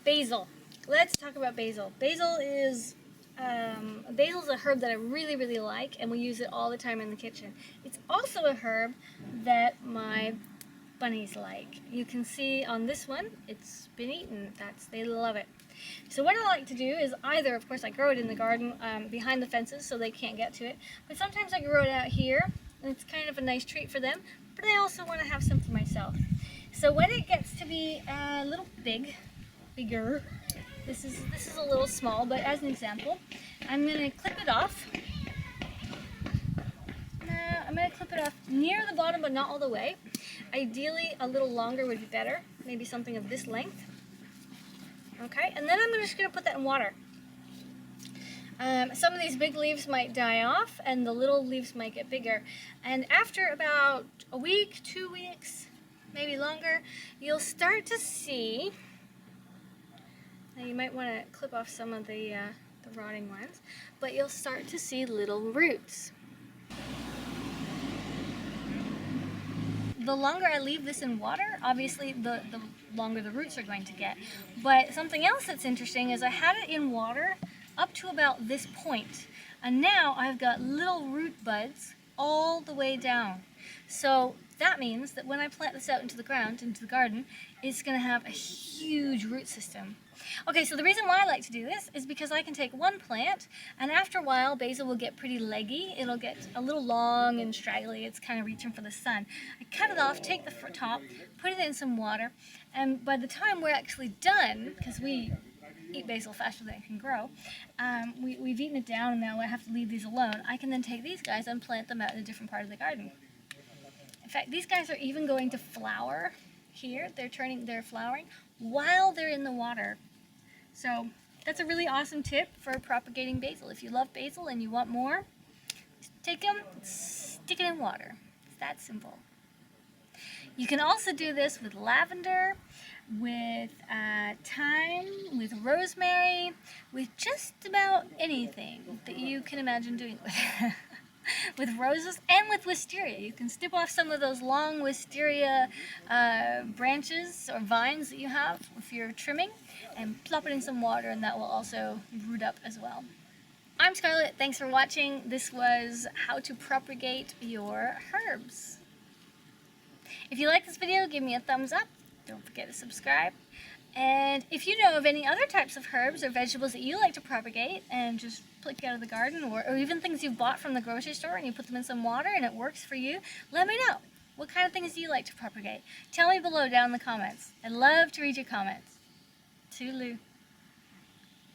Basil. Let's talk about basil. Basil's a herb that I really, really like, and we use it all the time in the kitchen. It's also a herb that my bunnies like. You can see on this one, it's been eaten. They love it. So what I like to do is either, of course, I grow it in the garden behind the fences so they can't get to it, but sometimes I grow it out here, and it's kind of a nice treat for them, but I also want to have some for myself. So when it gets to be a little bigger, this is a little small, but as an example, I'm going to clip it off. I'm going to clip it off near the bottom, but not all the way. Ideally, a little longer would be better, maybe something of this length. Okay, and then I'm just going to put that in water. Some of these big leaves might die off, and the little leaves might get bigger. And after about a week, 2 weeks, maybe longer, you'll start to see. Now you might want to clip off some of the rotting ones, but you'll start to see little roots. The longer I leave this in water, obviously the longer the roots are going to get. But something else that's interesting is I had it in water up to about this point, and now I've got little root buds all the way down. So that means that when I plant this out into the ground, into the garden, it's going to have a huge root system. Okay, so the reason why I like to do this is because I can take one plant, and after a while basil will get pretty leggy. It'll get a little long and straggly. It's kind of reaching for the sun. I cut it off, take the top, put it in some water, and by the time we're actually done, because we eat basil faster than it can grow, we've eaten it down and now I have to leave these alone. I can then take these guys and plant them out in a different part of the garden. In fact, these guys are even going to flower here. They're flowering while they're in the water. So that's a really awesome tip for propagating basil. If you love basil and you want more, take them, stick it in water. It's that simple. You can also do this with lavender, with thyme, with rosemary, with just about anything that you can imagine doing with it. With roses and with wisteria. You can snip off some of those long wisteria branches or vines that you have if you're trimming and plop it in some water, and that will also root up as well. I'm Scarlett. Thanks for watching. This was how to propagate your herbs. If you like this video, give me a thumbs up. Don't forget to subscribe. And if you know of any other types of herbs or vegetables that you like to propagate and just pluck out of the garden, or even things you've bought from the grocery store and you put them in some water and it works for you, let me know. What kind of things do you like to propagate? Tell me below down in the comments. I'd love to read your comments. Toodaloo.